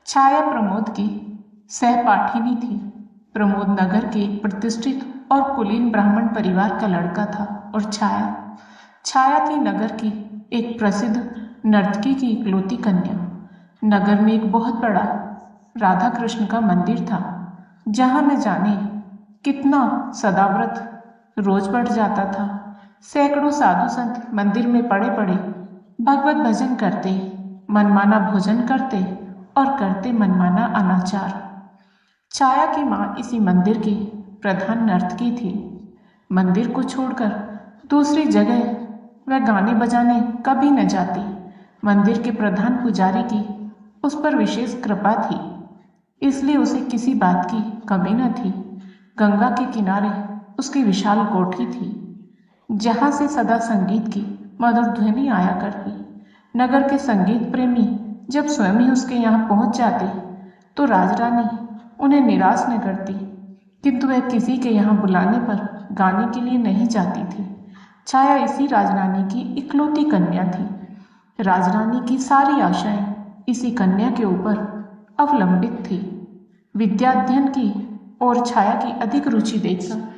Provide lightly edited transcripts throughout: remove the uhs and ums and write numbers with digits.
छाया प्रमोद की सहपाठिनी थी। प्रमोद नगर के एक प्रतिष्ठित और कुलीन ब्राह्मण परिवार का लड़का था और छाया छाया थी नगर की एक प्रसिद्ध नर्तकी की इकलौती कन्या। नगर में एक बहुत बड़ा राधा कृष्ण का मंदिर था, जहां न जाने कितना सदाव्रत रोज बढ़ जाता था। सैकड़ों साधु संत मंदिर में पड़े पड़े भगवत भजन करते, मनमाना भोजन करते और करते मनमाना अनाचार। छाया की माँ इसी मंदिर की प्रधान नर्तकी थी। मंदिर को छोड़कर दूसरी जगह वह गाने बजाने कभी न जाती। मंदिर के प्रधान पुजारी की उस पर विशेष कृपा थी, इसलिए उसे किसी बात की कमी न थी। गंगा के किनारे उसकी विशाल कोठी थी, जहां से सदा संगीत की मधुर ध्वनि आया करती। नगर के संगीत प्रेमी जब स्वयं ही उसके यहाँ पहुंच जाते तो राजरानी उन्हें निराश न करती, किंतु वह किसी के यहाँ बुलाने पर गाने के लिए नहीं जाती थी। छाया इसी राजरानी की इकलौती कन्या थी। राजरानी की सारी आशाएं इसी कन्या के ऊपर अवलंबित थी। विद्याध्ययन की और छाया की अधिक रुचि देखकर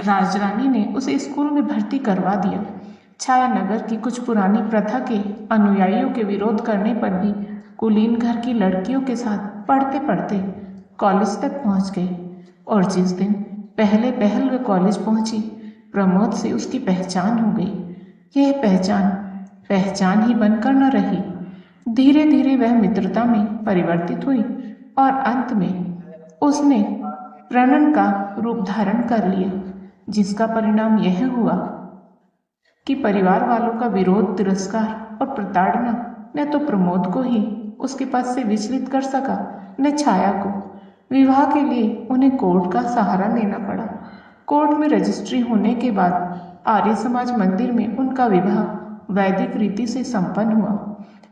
राजरानी ने उसे स्कूल में भर्ती करवा दिया। छाया नगर की कुछ पुरानी प्रथा के अनुयायियों के विरोध करने पर भी कुलीन घर की लड़कियों के साथ पढ़ते पढ़ते कॉलेज तक पहुंच गई। और जिस दिन पहले पहल वे कॉलेज पहुंची, प्रमोद से उसकी पहचान हो गई। यह पहचान ही बनकर न रही। धीरे धीरे वह मित्रता में परिवर्तित हुई और अंत में उसने प्रणन का रूप धारण कर लिया, जिसका परिणाम यह हुआ कि परिवार वालों का विरोध, तिरस्कार और प्रताड़ना न तो प्रमोद को ही उसके पास से विचलित कर सका, न छाया को। विवाह के लिए उन्हें कोर्ट का सहारा लेना पड़ा। कोर्ट में रजिस्ट्री होने के बाद आर्य समाज मंदिर में उनका विवाह वैदिक रीति से संपन्न हुआ।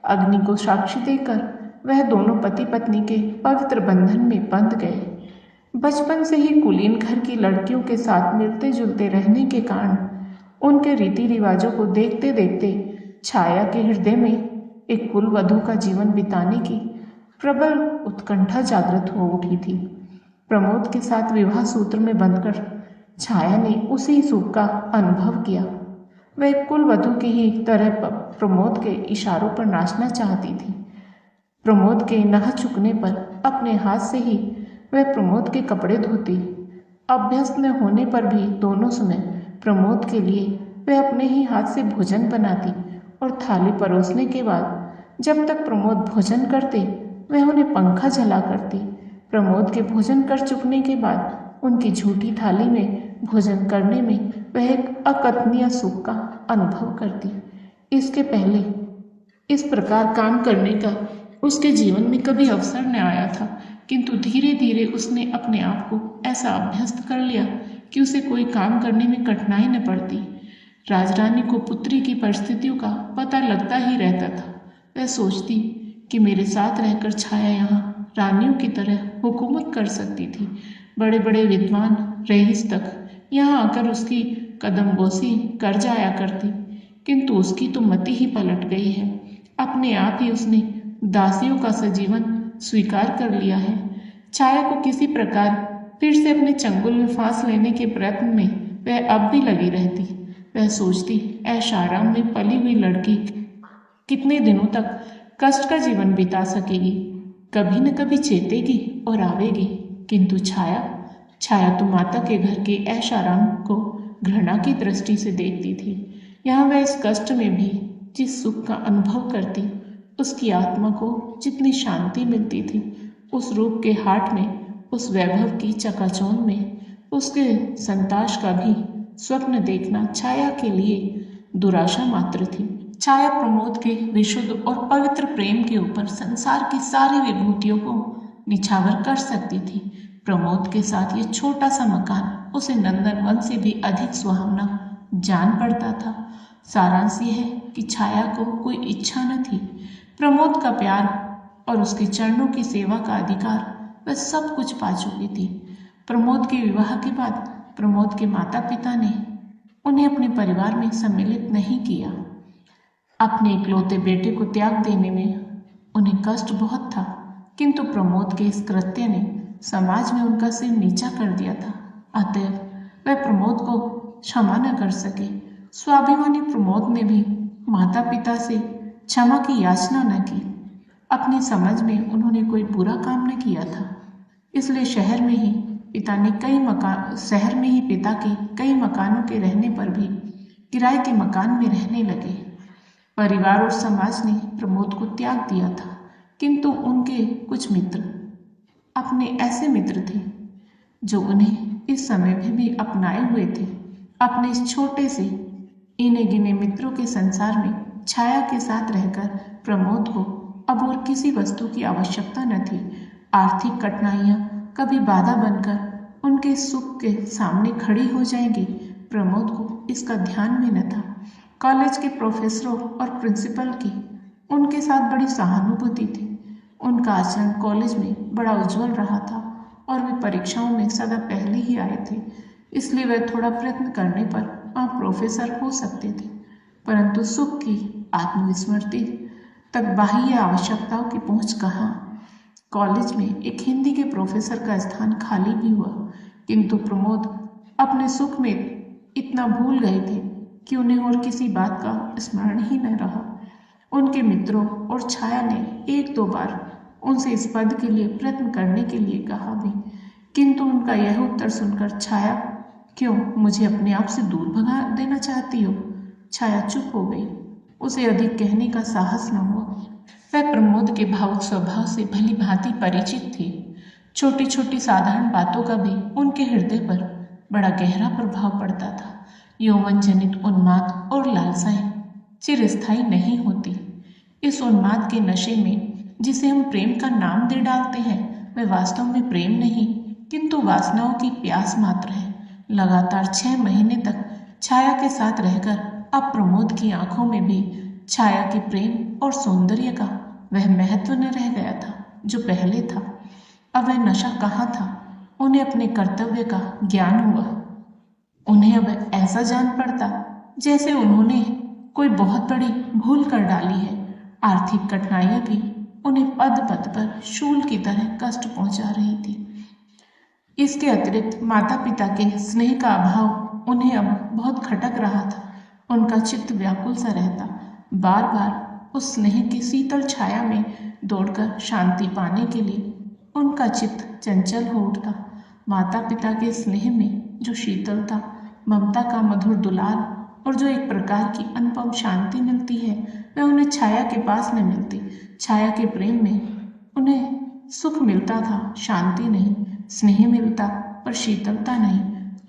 अग्नि को साक्षी देकर वह दोनों पति पत्नी के पवित्र बंधन में बंध गए। बचपन से ही कुलीन घर की लड़कियों के साथ मिलते जुलते रहने के कारण उनके रीति रिवाजों को देखते देखते छाया के हृदय में एक कुल वधू का जीवन बिताने की प्रबल उत्कंठा जागृत हो उठी थी। प्रमोद के साथ विवाह सूत्र में बंधकर छाया ने उसी सुख का अनुभव किया। वह एक कुल वधू की ही तरह प्रमोद के इशारों पर नाचना चाहती थी। प्रमोद के नह झुकने पर अपने हाथ से ही वह प्रमोद के कपड़े धोती। अभ्यस्त न होने पर भी दोनों समय प्रमोद के लिए वह अपने ही हाथ से भोजन बनाती और थाली परोसने के बाद जब तक प्रमोद भोजन करते वह उन्हें पंखा झला करती। प्रमोद के भोजन कर चुकने के बाद उनकी झूठी थाली में भोजन करने में वह एक अकथनीय सुख का अनुभव करती। इसके पहले इस प्रकार काम करने का उसके जीवन में कभी अवसर न आया था, किंतु धीरे धीरे उसने अपने आप को ऐसा अभ्यस्त कर लिया कि उसे कोई काम करने में कठिनाई न पड़ती। राजरानी को पुत्री की परिस्थितियों का पता लगता ही रहता था। वह सोचती कि मेरे साथ रहकर छाया यहाँ रानियों की तरह हुकूमत कर सकती थी। बड़े बड़े विद्वान रईस तक यहाँ आकर उसकी कदमबोसी कर जाया करती, किंतु उसकी तो मति ही पलट गई है। अपने आप ही उसने दासियों का सजीवन स्वीकार कर लिया है। छाया को किसी प्रकार फिर से अपने चंगुल में फांस लेने के प्रयत्न में वह अब भी लगी रहती। वह सोचती, ऐश आराम में पली हुई लड़की कितने दिनों तक कष्ट का जीवन बिता सकेगी, कभी न कभी चेतेगी और आवेगी। किंतु छाया तो माता के घर के ऐश आराम को घृणा की दृष्टि से देखती थी। यहाँ वह इस कष्ट में भी जिस सुख का अनुभव करती, उसकी आत्मा को जितनी शांति मिलती थी, उस रूप के हाट में, उस वैभव की चकाचौंध में, उसके संताश का भी स्वप्न देखना छाया के लिए दुराशा मात्र थी। छाया प्रमोद के विशुद्ध और पवित्र प्रेम के ऊपर संसार की सारी विभूतियों को निछावर कर सकती थी। प्रमोद के साथ ये छोटा सा मकान उसे नंदनवन से भी अधिक सुहावना जान पड़ता था। सारांश यह है कि छाया को कोई इच्छा न थी। प्रमोद का प्यार और उसके चरणों की सेवा का अधिकार वह सब कुछ पा चुकी थी। प्रमोद के विवाह के बाद प्रमोद के माता पिता ने उन्हें अपने परिवार में सम्मिलित नहीं किया। अपने इकलौते बेटे को त्याग देने में उन्हें कष्ट बहुत था, किंतु प्रमोद के इस कृत्य ने समाज में उनका सिर नीचा कर दिया था। अतएव वह प्रमोद को क्षमा न कर सके। स्वाभिमानी प्रमोद ने भी माता पिता से क्षमा की याचना न की। अपनी समझ में उन्होंने कोई बुरा काम न किया था, इसलिए शहर में ही पिता के कई मकानों के रहने पर भी किराए के मकान में रहने लगे। परिवार और समाज ने प्रमोद को त्याग दिया था, किंतु उनके कुछ मित्र अपने ऐसे मित्र थे जो उन्हें इस समय में भी अपनाए हुए थे। अपने इस छोटे से इने गिने मित्रों के संसार में छाया के साथ रहकर प्रमोद को अब और किसी वस्तु की आवश्यकता न थी। आर्थिक कठिनाइयां कभी बाधा बनकर उनके सुख के सामने खड़ी हो जाएंगी, प्रमोद को इसका ध्यान भी न था। कॉलेज के प्रोफेसरों और प्रिंसिपल की उनके साथ बड़ी सहानुभूति थी। उनका आचरण कॉलेज में बड़ा उज्जवल रहा था और वे परीक्षाओं में सदा पहले ही आए थे, इसलिए वे थोड़ा प्रयत्न करने पर वहाँ प्रोफेसर हो सकते थे। परंतु सुख की आत्मविस्मृति तक बाह्य आवश्यकताओं की पहुंच कहाँ। कॉलेज में एक हिंदी के प्रोफेसर का स्थान खाली भी हुआ, किंतु प्रमोद अपने सुख में इतना भूल गए थे कि उन्हें और किसी बात का स्मरण ही न रहा। उनके मित्रों और छाया ने एक दो बार उनसे इस पद के लिए प्रयत्न करने के लिए कहा भी, किंतु उनका यह उत्तर सुनकर छाया, क्यों मुझे अपने आप से दूर भगा देना चाहती हो? छाया चुप हो गई। उसे अधिक कहने का साहस न हुआ। वह प्रमोद के भावुक स्वभाव से भली भांति परिचित थी। छोटी छोटी साधारण बातों का भी उनके हृदय पर बड़ा गहरा प्रभाव पड़ता था। यौवन जनित उन्माद और लालसाएं चिरस्थायी नहीं होती। इस उन्माद के नशे में जिसे हम प्रेम का नाम दे डालते हैं, वह वास्तव में प्रेम नहीं, किंतु वासनाओं की प्यास मात्र है। लगातार 6 महीने तक छाया के साथ रहकर अब प्रमोद की आंखों में भी छाया के प्रेम और सौंदर्य का वह महत्व न रह गया था जो पहले था। अब वह नशा कहाँ था? उन्हें अपने कर्तव्य का ज्ञान हुआ। उन्हें अब ऐसा जान पड़ता जैसे उन्होंने कोई बहुत बड़ी भूल कर डाली है। आर्थिक कठिनाइयां भी उन्हें पद पद पर शूल की तरह कष्ट पहुंचा रही थी। इसके अतिरिक्त माता पिता के स्नेह का अभाव उन्हें अब बहुत खटक रहा था। उनका चित्त व्याकुल सा रहता, बार बार उस स्नेह की शीतल छाया में दौड़कर शांति पाने के लिए उनका चित्त चंचल हो उठता। माता पिता के स्नेह में जो शीतलता, ममता का मधुर दुलार और जो एक प्रकार की अनुपम शांति मिलती है, वह उन्हें छाया के पास न मिलती। छाया के प्रेम में उन्हें सुख मिलता था, शांति नहीं। स्नेह मिलता पर शीतलता नहीं,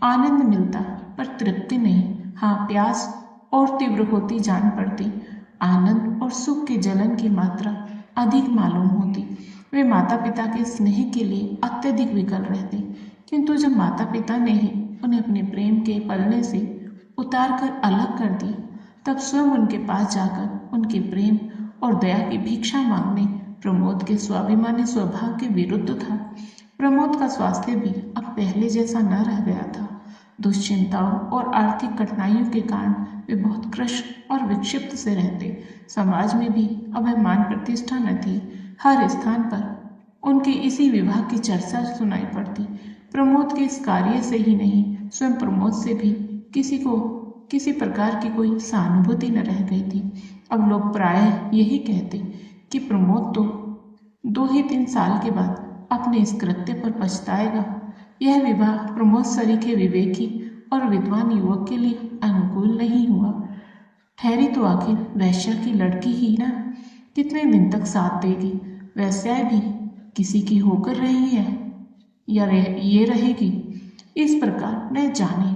आनंद मिलता पर तृप्ति नहीं। हाँ, प्यास और तीव्र होती जान पड़ती। आनंद और सुख के जलन की मात्रा अधिक मालूम होती। वे माता पिता के स्नेह के लिए अत्यधिक विकल रहते, किंतु जब माता पिता ने ही उन्हें अपने प्रेम के पलने से उतार कर अलग कर दिया, तब स्वयं उनके पास जाकर उनके प्रेम और दया की भिक्षा मांगने प्रमोद के स्वाभिमानी स्वभाव के विरुद्ध था। प्रमोद का स्वास्थ्य भी अब पहले जैसा न रह गया था। दुश्चिंताओं और आर्थिक कठिनाइयों के कारण वे बहुत कृष्ण और विक्षिप्त से रहते। समाज में भी अब मान प्रतिष्ठा न थी। हर स्थान पर उनके इसी विवाह की चर्चा सुनाई पड़ती। प्रमोद के इस कार्य से ही नहीं, स्वयं प्रमोद से भी किसी को किसी प्रकार की कोई सहानुभूति न रह गई थी। अब लोग प्रायः यही कहते कि प्रमोद तो 2 ही 3 साल के बाद अपने इस कृत्य पर पछताएगा। यह विवाह प्रमोद सरीखे विवेकी और विद्वान युवक के लिए अनुकूल नहीं हुआ। ठहरी तो आखिर वैश्या की लड़की ही ना, कितने दिन तक साथ देगी? वैश्या भी किसी की होकर रही है या ये रहेगी? इस प्रकार न जाने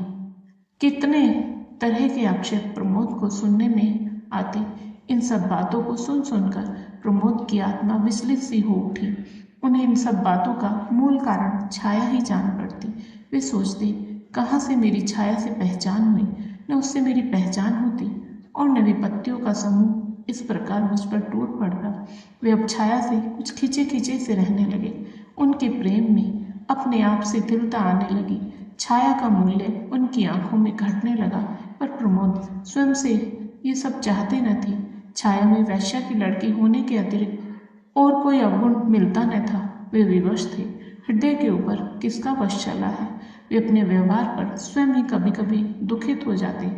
कितने तरह के आक्षेप प्रमोद को सुनने में आते। इन सब बातों को सुन सुनकर प्रमोद की आत्मा विचलित सी हो उठी। उन्हें इन सब बातों का मूल कारण छाया ही जान पड़ती। वे सोचते, कहाँ से मेरी छाया से पहचान हुई, न उससे मेरी पहचान होती और न विपत्तियों का समूह इस प्रकार मुझ पर टूट पड़ता। वे अब छाया से कुछ खिंचे खिंचे से रहने लगे। उनके प्रेम में अपने आप से दृढ़ता आने लगी। छाया का मूल्य उनकी आंखों में घटने लगा, पर प्रमोद स्वयं से ये सब चाहते न थे। छाया में वैश्या की लड़की होने के अतिरिक्त और कोई अवगुण मिलता न था। वे विवश थे। हृदय के ऊपर किसका वश चला है। वे अपने व्यवहार पर स्वयं ही कभी कभी दुखित हो जाते,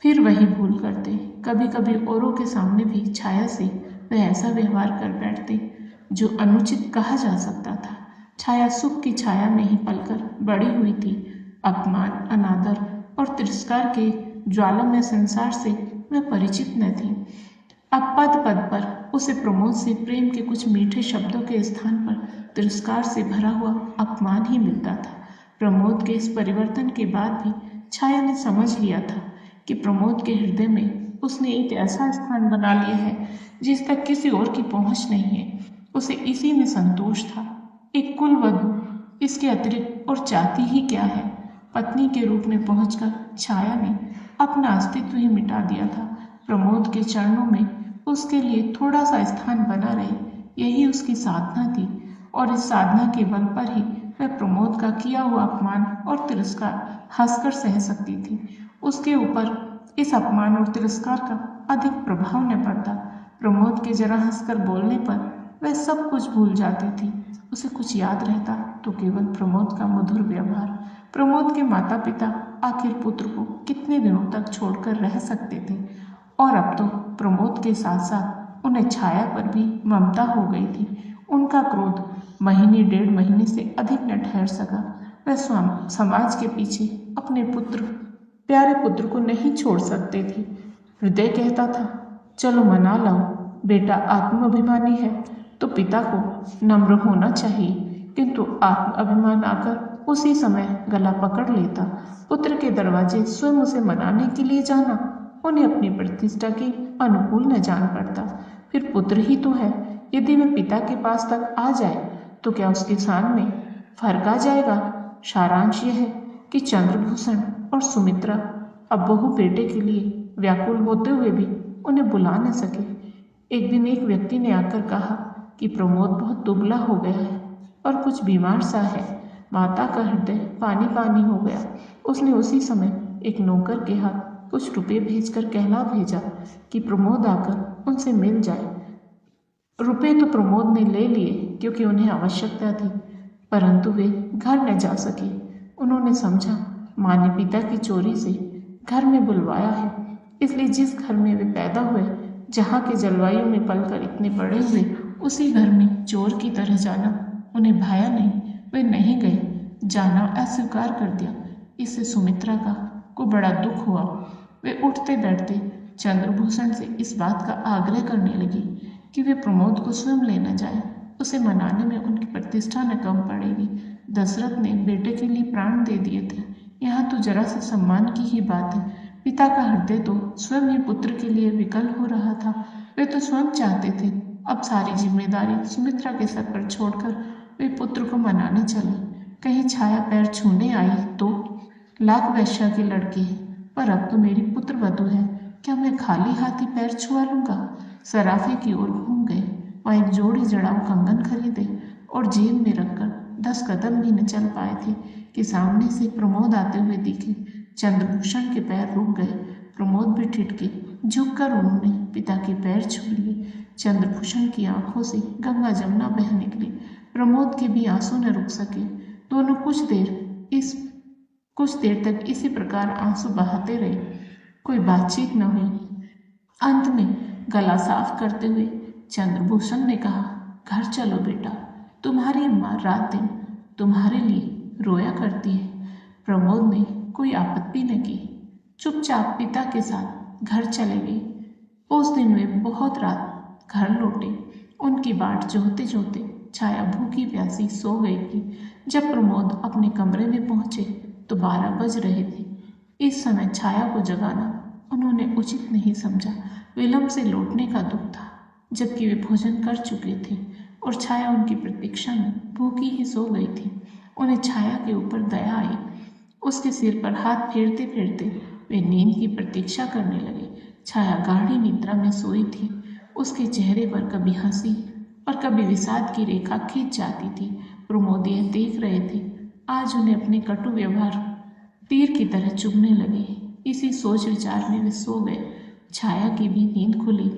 फिर वही भूल करते। कभी कभी औरों के सामने भी छाया से वह ऐसा व्यवहार कर बैठते जो अनुचित कहा जा सकता था। छाया सुख की छाया में ही पलकर बड़ी हुई थी। अपमान, अनादर और तिरस्कार के ज्वालामय संसार से वह परिचित न थी। अब पद पद पर उसे प्रमोद से प्रेम के कुछ मीठे शब्दों के स्थान पर तिरस्कार से भरा हुआ अपमान ही मिलता था। प्रमोद के इस परिवर्तन के बाद भी छाया ने समझ लिया था कि प्रमोद के हृदय में उसने एक ऐसा स्थान बना लिया है जिस तक किसी और की पहुंच नहीं है। उसे इसी में संतोष था। एक कुलवधू, इसके अतिरिक्त और चाहती ही क्या है। पत्नी के रूप में पहुंचकर छाया ने अपना अस्तित्व ही मिटा दिया था। प्रमोद के चरणों में उसके लिए थोड़ा सा स्थान बना रहे, यही उसकी साधना थी। और इस साधना के बल पर ही वह प्रमोद का किया हुआ अपमान और तिरस्कार हंसकर सह सकती थी। उसके ऊपर इस अपमान और तिरस्कार का अधिक प्रभाव न पड़ता। प्रमोद के जरा हंसकर बोलने पर वह सब कुछ भूल जाती थी। उसे कुछ याद रहता तो केवल प्रमोद का मधुर व्यवहार। प्रमोद के माता पिता आखिर पुत्र को कितने दिनों तक छोड़कर रह सकते थे, और अब तो प्रमोद के साथ साथ उन्हें छाया पर भी ममता हो गई थी। उनका क्रोध महीने डेढ़ महीने से अधिक न ठहर सका। वह समाज के पीछे अपने प्यारे पुत्र को नहीं छोड़ सकते थे। हृदय कहता था, चलो मना लाओ, बेटा आत्माभिमानी है तो पिता को नम्र होना चाहिए, किंतु आत्म अभिमान आकर उसी समय गला पकड़ लेता। पुत्र के दरवाजे स्वयं उसे मनाने के लिए जाना उन्हें अपनी प्रतिष्ठा के अनुकूल न जान पड़ता। फिर पुत्र ही तो है, यदि वह पिता के पास तक आ जाए तो क्या उसके सामने फर्क आ जाएगा। सारांश यह है कि चंद्रभूषण और सुमित्रा अब बहू बेटे के लिए व्याकुल होते हुए भी उन्हें बुला न सके। एक दिन एक व्यक्ति ने आकर कहा कि प्रमोद बहुत दुबला हो गया है और कुछ बीमार सा है। माता का हृदय पानी पानी हो गया। उसने उसी समय एक नौकर के हाथ कुछ रुपए भेजकर कहला भेजा कि प्रमोद आकर उनसे मिल जाए। रुपए तो प्रमोद ने ले लिए क्योंकि उन्हें आवश्यकता थी, परंतु वे घर न जा सके। उन्होंने समझा माँ ने पिता की चोरी से घर में बुलवाया है, इसलिए जिस घर में वे पैदा हुए, जहाँ के जलवायु में पलकर इतने बड़े हुए, उसी घर में चोर की तरह जाना उन्हें भाया नहीं। वे नहीं गए, जाना अस्वीकार कर दिया। इससे सुमित्रा को बड़ा दुख हुआ। वे उठते बैठते चंद्रभूषण से इस बात का आग्रह करने लगी कि वे प्रमोद को स्वयं लेना जाए। उसे मनाने में उनकी प्रतिष्ठा न कम पड़ेगी। दशरथ ने बेटे के लिए प्राण दे दिए थे, यहाँ तो जरा से सम्मान की ही बात है। पिता का हृदय तो स्वयं ही पुत्र के लिए विकल हो रहा था। वे तो स्वयं चाहते थे अब सारी जिम्मेदारी सुमित्रा के सर पर छोड़कर वे पुत्र को मनाने चले। कहीं छाया पैर छूने आई तो लाख वैश्या की लड़की है, पर अब तो मेरी पुत्र वधू है, क्या मैं खाली हाथी पैर छुआ लूंगा। सराफे की ओर घूम गए, वहाँ एक जोड़ी जड़ाऊ कंगन खरीदे और जेब में रखकर 10 कदम भी न चल पाए थे कि सामने से प्रमोद आते हुए दिखे। चंद्रभूषण के पैर रुक गए। प्रमोद भी ठिठके। झुककर उन्होंने पिता के पैर छू लिए। चंद्रभूषण की आंखों से गंगा जमुना बह निकली। प्रमोद के भी आंसू न रुक सके। दोनों कुछ देर तक इसी प्रकार आंसू बहाते रहे। कोई बातचीत न हुई। अंत में गला साफ करते हुए चंद्रभूषण ने कहा, घर चलो बेटा, तुम्हारी अम्मा रात दिन तुम्हारे लिए रोया करती है। प्रमोद ने कोई आपत्ति न की, चुपचाप पिता के साथ घर चले गए। उस दिन वे बहुत रात घर लौटे। उनकी बाट जोहते जोहते छाया भूखी प्यासी सो गई थी। जब प्रमोद अपने कमरे में पहुंचे तो 12 बज रहे थे। इस समय छाया को जगाना उन्होंने उचित नहीं समझा। विलंब से लौटने का दुख था, जबकि वे भोजन कर चुके थे और छाया उनकी प्रतीक्षा में भूखी ही सो गई थी। उन्हें छाया के ऊपर दया आई। उसके सिर पर हाथ फेरते फेरते वे नींद की प्रतीक्षा करने लगे। छाया गाढ़ी निद्रा में सोई थी। उसके चेहरे पर कभी हंसी और कभी विषाद की रेखा खींच जाती थी। प्रमोद यह देख रहे थे। आज उन्हें अपने कटु व्यवहार तीर की तरह चुभने लगे। इसी सोच विचार में वे सो गए। छाया की भी नींद खुली।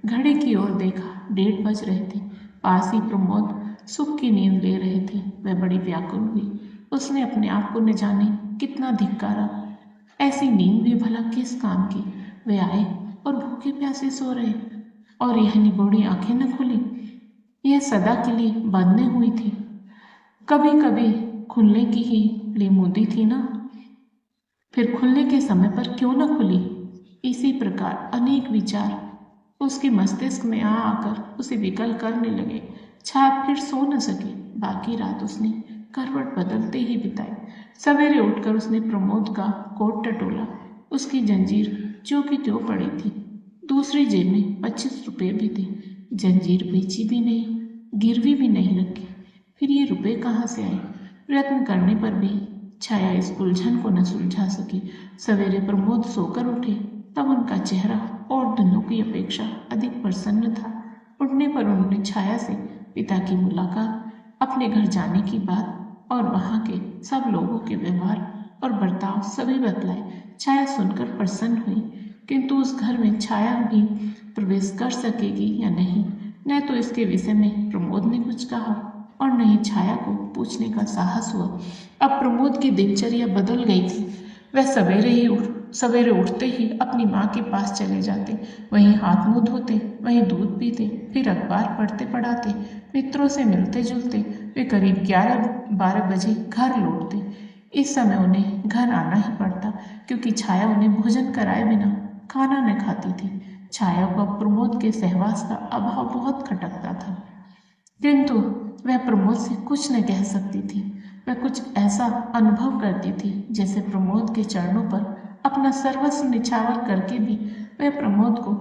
घड़ी की ओर देखा, 1:30 बज रहे थे। पास ही प्रमोद सुख की नींद ले रहे थे। वह बड़ी व्याकुल हुई। उसने अपने आप को न जाने कितना धिक्कारा। ऐसी नींद भी भला किस काम की? वे आए और भूखे प्यासे सो रहे, और यह निगोड़ी आंखें न खुली। यह सदा के लिए बंद न हुई थी, कभी कभी खुलने की ही लिमुदी थी ना, फिर खुलने के समय पर क्यों न खुली? इसी प्रकार अनेक विचार उसके मस्तिष्क में आ आकर उसे विकल करने लगे। छाया फिर सो न सकी। बाकी रात उसने करवट बदलते ही बिताई। सवेरे उठकर उसने प्रमोद का कोट टटोला। उसकी जंजीर जो की त्यों पड़ी थी। दूसरी जेब में 25 रुपये भी थे। जंजीर बेची भी नहीं, गिरवी भी नहीं रखी। फिर ये रुपये कहाँ से आए? प्रयत्न करने पर भी छाया इस उलझन को न सुलझा सकी। सवेरे प्रमोद सोकर उठे तब उनका चेहरा और दिनों की अपेक्षा अधिक प्रसन्न था। उठने पर उन्होंने छाया से पिता की मुलाकात, अपने घर जाने की बात और वहाँ के सब लोगों के व्यवहार और बर्ताव सभी बतलाए। छाया सुनकर प्रसन्न हुई, किंतु उस घर में छाया भी प्रवेश कर सकेगी या नहीं, न तो इसके विषय में प्रमोद ने कुछ कहा और न ही छाया को पूछने का साहस हुआ। अब प्रमोद की दिनचर्या बदल गई थी। वह सवेरे उठते ही अपनी माँ के पास चले जाते, वहीं हाथ मुंह धोते, वहीं दूध पीते, फिर अखबार पढ़ते पढ़ाते, मित्रों से मिलते जुलते वे करीब 11-12 बजे घर लौटते। इस समय उन्हें घर आना ही पड़ता, क्योंकि छाया उन्हें भोजन कराए बिना खाना न खाती थी। छाया को प्रमोद के सहवास का अभाव बहुत खटकता था, किंतु वह प्रमोद से कुछ न कह सकती थी। वह कुछ ऐसा अनुभव करती थी जैसे प्रमोद के चरणों पर अपना सर्वस्व निछावर करके भी वह प्रमोद को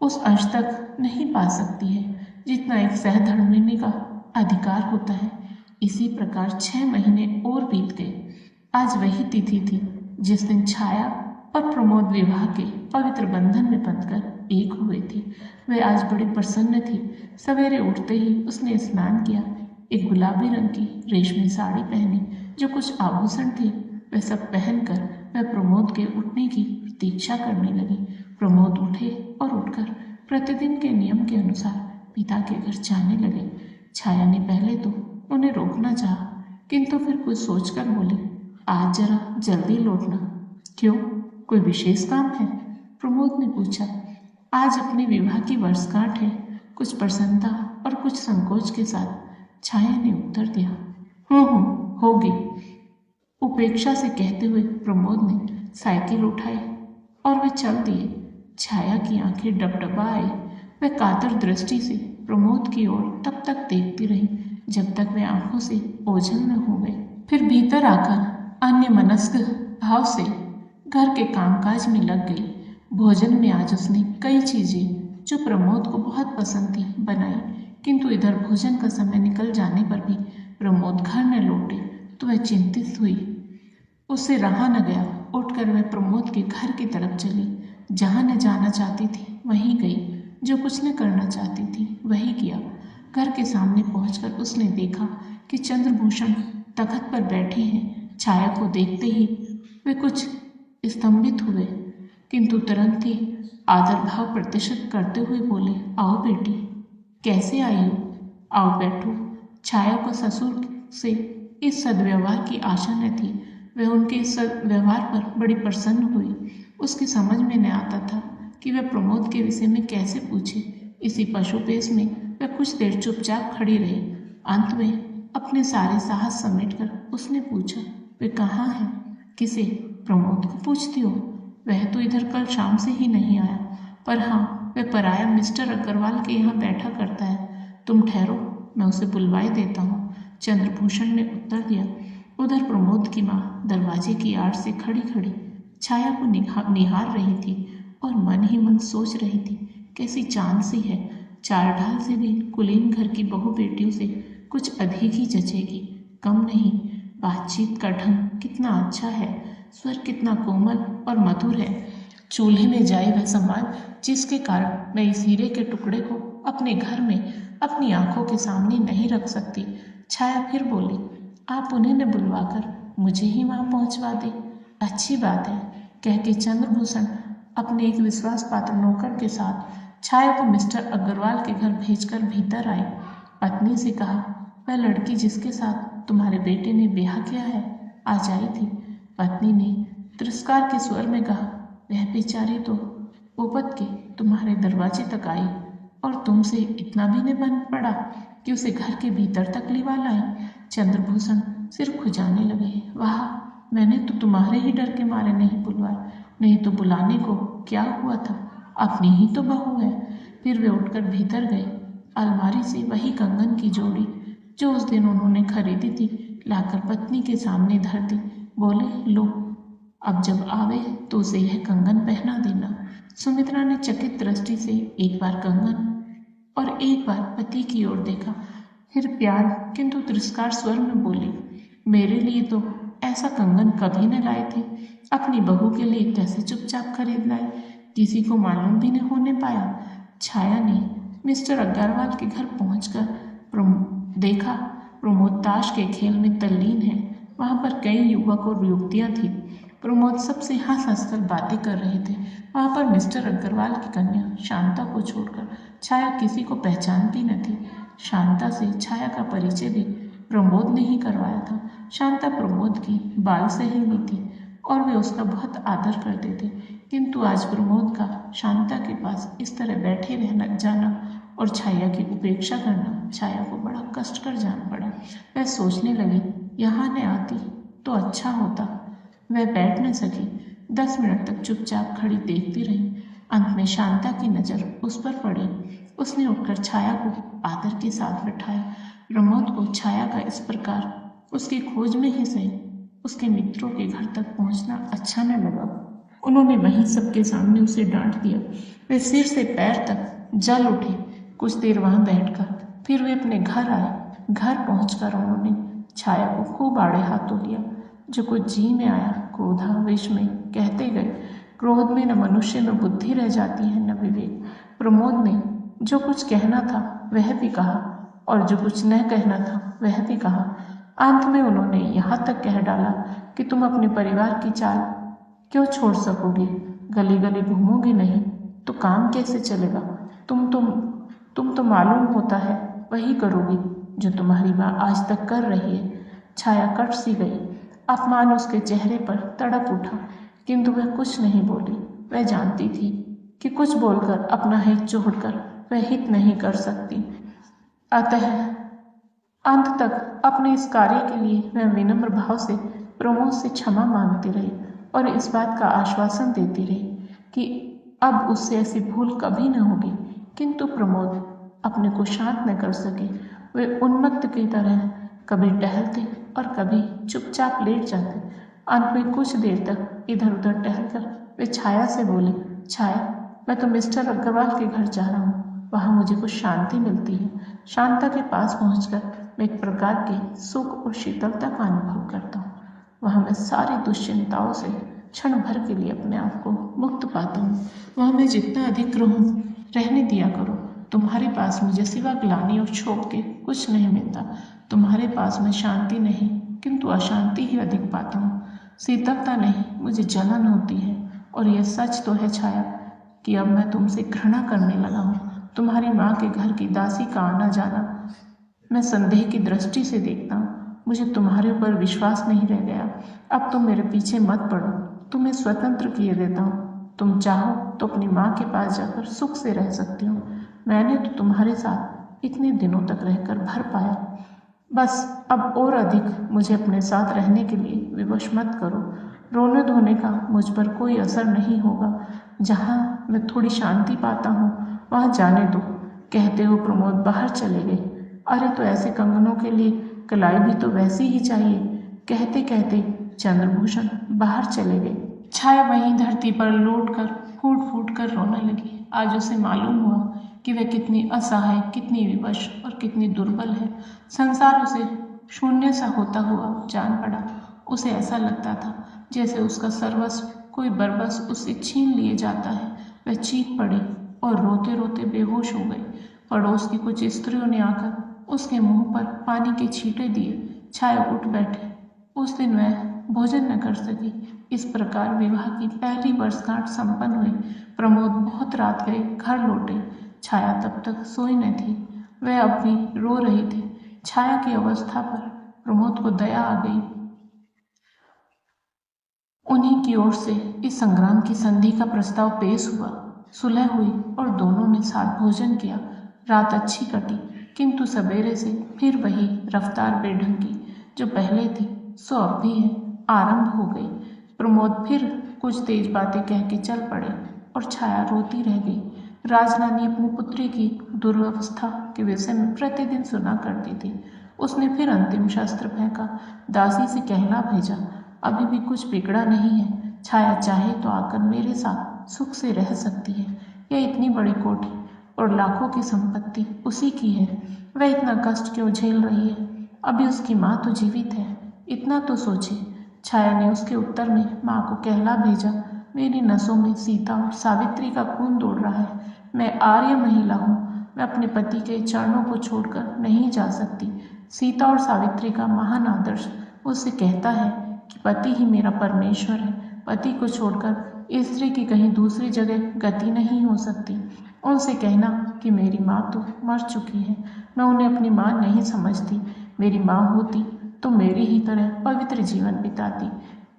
उस अंश तक नहीं पा सकती है जितना एक सहधर्मिणी का अधिकार होता है। इसी प्रकार 6 महीने और बीत गए। आज वही तिथि थी जिस दिन छाया और प्रमोद विवाह के पवित्र बंधन में बंधकर एक हुए थे। वह आज बड़ी प्रसन्न थी। सवेरे उठते ही उसने स्नान किया, एक गुलाबी रंग की रेशमी साड़ी पहनी, जो कुछ आभूषण थे वह सब पहनकर वह प्रमोद के उठने की प्रतीक्षा करने लगी। प्रमोद उठे और उठकर प्रतिदिन के नियम के अनुसार पिता के घर जाने लगे। छाया ने पहले तो उन्हें रोकना चाहा, किंतु फिर कुछ सोचकर बोली, आज जरा जल्दी लौटना। क्यों, कोई विशेष काम है? प्रमोद ने पूछा। आज अपने विवाह की वर्षगांठ है, कुछ प्रसन्नता और कुछ संकोच के साथ छाया ने उत्तर दिया। होगी, उपेक्षा से कहते हुए प्रमोद ने साइकिल उठाई और वे चल दिए। छाया की आंखें डबडबा आई। वह कातर दृष्टि से प्रमोद की ओर तब तक देखती रही जब तक वे आंखों से ओझल न हो गए। फिर भीतर आकर अन्य मनस्क भाव से घर के कामकाज में लग गई। भोजन में आज उसने कई चीजें जो प्रमोद को बहुत पसंद थी बनाई, किंतु इधर भोजन का समय निकल जाने पर भी प्रमोद घर न लौटे तो वह चिंतित हुई। उससे रहा न गया। उठकर वह प्रमोद के घर की तरफ चली। जहाँ न जाना चाहती थी वहीं गई, जो कुछ न करना चाहती थी वही किया। घर के सामने पहुंचकर उसने देखा कि चंद्रभूषण तख्त पर बैठे हैं। छाया को देखते ही वे कुछ स्तंभित हुए, किंतु तुरंत ही आदर भाव प्रदर्शित करते हुए बोले, आओ बेटी, कैसे आई हो? आओ बैठो। छाया को ससुर से इस सद्व्यवहार की आशा न थी। वह उनके इस सद्व्यवहार पर बड़ी प्रसन्न हुई। उसकी समझ में न आता था कि वह प्रमोद के विषय में कैसे पूछे। इसी पशुपेश में वह कुछ देर चुपचाप खड़ी रही। अंत में अपने सारे साहस समेटकर उसने पूछा, वे कहाँ हैं? किसे? प्रमोद को पूछती हो? वह तो इधर कल शाम से ही नहीं आया, पर हाँ, वह पराया मिस्टर अग्रवाल के यहाँ बैठा करता है। तुम ठहरो, मैं उसे बुलवाए देता हूँ, चंद्रभूषण ने उत्तर दिया। उधर प्रमोद की माँ दरवाजे की आड़ से खड़ी खड़ी छाया को निहार रही थी और मन ही मन सोच रही थी, कैसी चांद सी है। चार ढाल से भी कुलीन घर की बहू बेटियों से कुछ अधिक ही जचेगी, कम नहीं। बातचीत का ढंग कितना अच्छा है, स्वर कितना कोमल और मधुर है। चूल्हे में जाए वह सामान जिसके कारण मैं इस हीरे के टुकड़े को अपने घर में अपनी आंखों के सामने नहीं रख सकती। छाया फिर बोली, आप उन्हें न बुलवाकर मुझे ही वहां पहुंचवा दे। अच्छी बात है, कह के चंद्रभूषण अपने एक विश्वास पात्र नौकर के साथ छाया को मिस्टर अग्रवाल के घर भेजकर भीतर आए। पत्नी से कहा, वह लड़की जिसके साथ तुम्हारे बेटे ने ब्याह किया है आज आई थी। पत्नी ने तिरस्कार के स्वर में कहा, वह बेचारी तो ओपत के तुम्हारे दरवाजे तक आई और तुमसे इतना भी नहीं बन पड़ा कि उसे घर के भीतर तक लिवा लाए। चंद्रभूषण सिर खुजाने लगे। वाह, मैंने तो तुम्हारे ही डर के मारे नहीं बुलवाया, नहीं तो बुलाने को क्या हुआ था, अपनी ही तो बहू है। फिर वे उठकर भीतर गए। अलमारी से वही कंगन की जोड़ी जो उस दिन उन्होंने खरीदी थी लाकर पत्नी के सामने धर दी। बोले, लो, अब जब आवे तो उसे यह कंगन पहना देना। सुमित्रा ने चकित दृष्टि से एक बार कंगन और एक बार पति की ओर देखा, फिर प्यार किंतु तिरस्कार स्वर में बोली, मेरे लिए तो ऐसा कंगन कभी न लाए थे। अपनी बहू के लिए कैसे चुपचाप खरीद लाए, किसी को मालूम भी नहीं होने पाया। छाया ने मिस्टर अग्रवाल के घर पहुंचकर देखा प्रमोद ताश के खेल में तल्लीन है। वहां पर कई युवक और युवतियां थी। प्रमोद सबसे हंस हंसकर बातें कर रहे थे। वहां पर मिस्टर अग्रवाल की कन्या शांता को छोड़कर छाया किसी को पहचानती न थी। शांता से छाया का परिचय भी प्रमोद ने ही करवाया था। शांता प्रमोद की बाल सहेली थी और वे उसका बहुत आदर करते थे, किंतु आज प्रमोद का शांता के पास इस तरह बैठे रहना जाना और छाया की उपेक्षा करना छाया को बड़ा कष्टकर जान पड़ा। वह सोचने लगी, यहाँ न आती तो अच्छा होता। वह बैठ न सकी। 10 मिनट तक चुपचाप खड़ी देखती रही। अंत में शांता की नजर उस पर पड़ी। उसने उठकर छाया को आदर के साथ बिठाया। प्रमोद को छाया का इस प्रकार उसकी खोज में ही सही उसके मित्रों के घर तक पहुंचना अच्छा न लगा। उन्होंने वहीं सबके सामने उसे डांट दिया। वे सिर से पैर तक जल उठे। कुछ देर वहां बैठकर फिर वे अपने घर आए। घर पहुंचकर उन्होंने छाया को खूब आड़े हाथों लिया। जो कुछ जी में आया क्रोधावेश में कहते गए। क्रोध में न मनुष्य में बुद्धि रह जाती है न विवेक। प्रमोद ने जो कुछ कहना था वह भी कहा और जो कुछ न कहना था वह भी कहा। अंत में उन्होंने यहाँ तक कह डाला कि तुम अपने परिवार की चाल क्यों छोड़ सकोगी, गली गली घूमोगी नहीं तो काम कैसे चलेगा। तुम तो मालूम होता है वही करोगी जो तुम्हारी माँ आज तक कर रही है। छाया कट सी गई। अपमान उसके चेहरे पर तड़प उठा, किंतु वह कुछ नहीं बोली। वह जानती थी कि कुछ बोलकर अपना हित जोड़कर वह हित नहीं कर सकती। अतः अंत तक अपने इस कार्य के लिए वह विनम्र भाव से प्रमोद से क्षमा मांगती रही और इस बात का आश्वासन देती रही कि अब उससे ऐसी भूल कभी न होगी। किंतु प्रमोद अपने को शांत न कर सके। वे उन्मत्त की तरह कभी टहलते और कभी चुपचाप लेट जाते। अंत में कुछ देर तक इधर उधर टहलकर वे छाया से बोले, छाया, मैं तो मिस्टर अग्रवाल के घर जा रहा हूँ, वहाँ मुझे कुछ शांति मिलती है। शांता के पास पहुंचकर मैं एक प्रकार के सुख और शीतलता का अनुभव करता हूँ। वहाँ मैं सारी दुश्चिंताओं से क्षण भर के लिए अपने आप को मुक्त पाता हूँ। वहाँ मैं जितना अधिक रहूँ रहने दिया करो। तुम्हारे पास मुझे सिवा ग्लानि और क्षोभ के कुछ नहीं मिलता। तुम्हारे पास मैं शांति नहीं किंतु अशांति ही अधिक पाता हूँ। शीतलता नहीं, मुझे जलन होती है। और यह सच तो है छाया कि अब मैं तुमसे घृणा करने लगा हूँ। तुम्हारी माँ के घर की दासी का आना जाना मैं संदेह की दृष्टि से देखता हूँ। मुझे तुम्हारे ऊपर विश्वास नहीं रह गया। अब तुम मेरे पीछे मत पड़ो। तुम्हें स्वतंत्र किए देता हूँ। तुम चाहो तो अपनी माँ के पास जाकर सुख से रह सकती हो। मैंने तो तुम्हारे साथ इतने दिनों तक रहकर भर पाया। बस अब और अधिक मुझे अपने साथ रहने के लिए विवश मत करो। रोने धोने का मुझ पर कोई असर नहीं होगा। जहाँ मैं थोड़ी शांति पाता हूँ वहाँ जाने दो। कहते हो प्रमोद बाहर चले गए। अरे तो ऐसे कंगनों के लिए कलाई भी तो वैसी ही चाहिए। कहते कहते चंद्रभूषण बाहर चले गए। छाया वहीं धरती पर लौट कर फूट फूट कर रोने लगी। आज उसे मालूम हुआ कि वह कितनी असहाय, कितनी विवश और कितनी दुर्बल है। संसार उसे शून्य सा होता हुआ जान पड़ा। उसे ऐसा लगता था जैसे उसका सर्वस्व कोई बरबस उससे छीन लिए जाता है। वह चीख पड़ी और रोते रोते बेहोश हो गई। पड़ोस की कुछ स्त्रियों ने आकर उसके मुंह पर पानी के छींटे दिए। छाया उठ बैठे। उस दिन वह भोजन न कर सकी। इस प्रकार विवाह की पहली वर्षगांठ संपन्न हुई। प्रमोद बहुत रात गए घर लौटे। छाया तब तक सोई न थी। वह अब भी रो रही थी। छाया की अवस्था पर प्रमोद को दया आ गई। उन्हीं की ओर से इस संग्राम की संधि का प्रस्ताव पेश हुआ। सुलह हुई और दोनों ने साथ भोजन किया। रात अच्छी कटी, किंतु सवेरे से फिर वही रफ्तार बेढंग की जो पहले थी सो अब भी है आरंभ हो गई। प्रमोद फिर कुछ तेज बातें कह के चल पड़े और छाया रोती रह गई। राजरानी अपनी पुत्री की दुर्वस्था के विषय में प्रतिदिन सुना करती थी। उसने फिर अंतिम शस्त्र फेंका। दासी से कहला भेजा, अभी भी कुछ बिगड़ा नहीं है। छाया चाहे तो आकर मेरे साथ सुख से रह सकती है। यह इतनी बड़ी कोठी और लाखों की संपत्ति उसी की है। वह इतना कष्ट क्यों झेल रही है? अभी उसकी माँ तो जीवित है, इतना तो सोचे। छाया ने उसके उत्तर में माँ को कहला भेजा, मेरी नसों में सीता और सावित्री का खून दौड़ रहा है। मैं आर्य महिला हूँ। मैं अपने पति के चरणों को छोड़कर नहीं जा सकती। सीता और सावित्री का महान आदर्श उससे कहता है कि पति ही मेरा परमेश्वर है। पति को छोड़कर स्त्री की कहीं दूसरी जगह गति नहीं हो सकती। उनसे कहना कि मेरी माँ तो मर चुकी है, मैं उन्हें अपनी माँ नहीं समझती। मेरी माँ होती तो मेरी ही तरह पवित्र जीवन बिताती।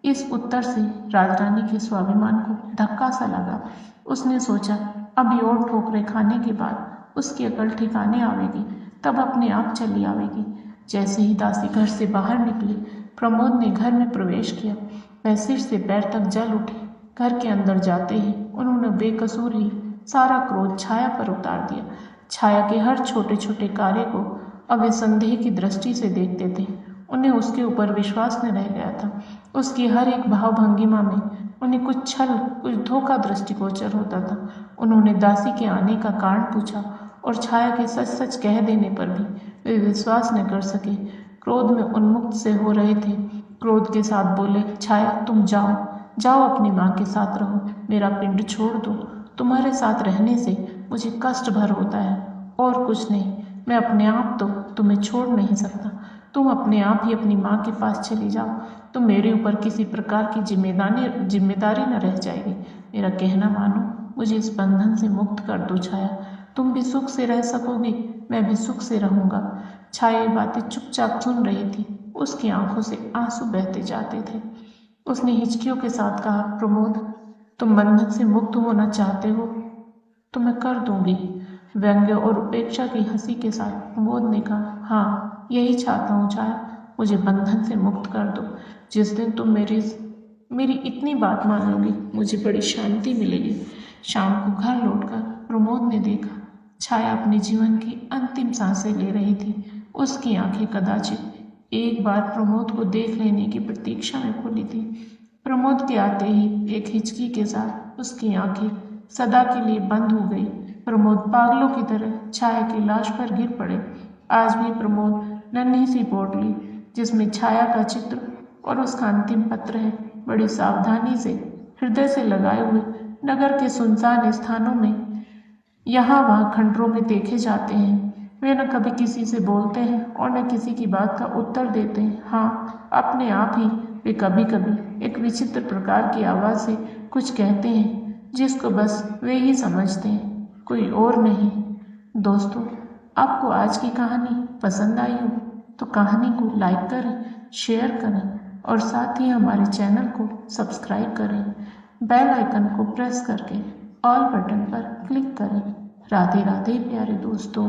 इस उत्तर से राजरानी के स्वाभिमान को धक्का सा लगा। उसने सोचा अभी और ठोकरें खाने के बाद उसकी अकल ठिकाने आवेगी, तब अपने आप चली आवेगी। जैसे ही दासी घर से बाहर निकली, प्रमोद ने घर में प्रवेश किया। वह सिर से पैर तक जल उठी। घर के अंदर जाते ही उन्होंने बेकसूर ही सारा क्रोध छाया पर उतार दिया। छाया के हर छोटे छोटे कार्य को अब वे संदेह की दृष्टि से देखते थे। उन्हें उसके ऊपर विश्वास न रह गया था। उसकी हर एक भाव भंगिमा में उन्हें कुछ छल, कुछ धोखा दृष्टिगोचर होता था। उन्होंने दासी के आने का कारण पूछा और छाया के सच सच कह देने पर भी वे विश्वास न कर सके। क्रोध में उन्मुक्त से हो रहे थे। क्रोध के साथ बोले, छाया तुम जाओ, जाओ अपनी माँ के साथ रहो। मेरा पिंड छोड़ दो। तुम्हारे साथ रहने से मुझे कष्ट भर होता है और कुछ नहीं। मैं अपने आप तो तुम्हें छोड़ नहीं सकता। तुम अपने आप ही अपनी माँ के पास चली जाओ, तो मेरे ऊपर किसी प्रकार की जिम्मेदारी न रह जाएगी। मेरा कहना मानो, मुझे इस बंधन से मुक्त कर दो छाया। तुम भी सुख से रह सकोगी, मैं भी सुख से रहूंगा। छाया बातें चुपचाप सुन रही थी। उसकी आंखों से आंसू बहते जाते थे। उसने हिचकियों के साथ कहा, प्रमोद तुम बंधन से मुक्त होना चाहते हो तो मैं कर दूंगी। व्यंग्य और उपेक्षा की हंसी के साथ प्रमोद ने कहा, हाँ यही चाहता हूँ छाया, मुझे बंधन से मुक्त कर दो। जिस दिन तुम मेरी इतनी बात मान लोगी, मुझे बड़ी शांति मिलेगी। शाम को घर लौटकर प्रमोद ने देखा छाया अपने जीवन की अंतिम सांसें ले रही थी। उसकी आंखें कदाचित एक बार प्रमोद को देख लेने की प्रतीक्षा में खुली थी। प्रमोद के आते ही एक हिचकी के साथ उसकी आंखें सदा के लिए बंद हो गई। प्रमोद पागलों की तरह छाया की लाश पर गिर पड़े। आज भी प्रमोद नन्ही सी पोटली जिसमें छाया का चित्र और उसका अंतिम पत्र है, बड़ी सावधानी से हृदय से लगाए हुए नगर के सुनसान स्थानों में यहाँ वहाँ खंडरों में देखे जाते हैं। वे न कभी किसी से बोलते हैं और न किसी की बात का उत्तर देते हैं। हाँ, अपने आप ही वे कभी कभी एक विचित्र प्रकार की आवाज़ से कुछ कहते हैं जिसको बस वे ही समझते हैं, कोई और नहीं। दोस्तों, आपको आज की कहानी पसंद आई हो तो कहानी को लाइक करें, शेयर करें और साथ ही हमारे चैनल को सब्सक्राइब करें। बेल आइकन को प्रेस करके ऑल बटन पर क्लिक करें। राधे राधे प्यारे दोस्तों।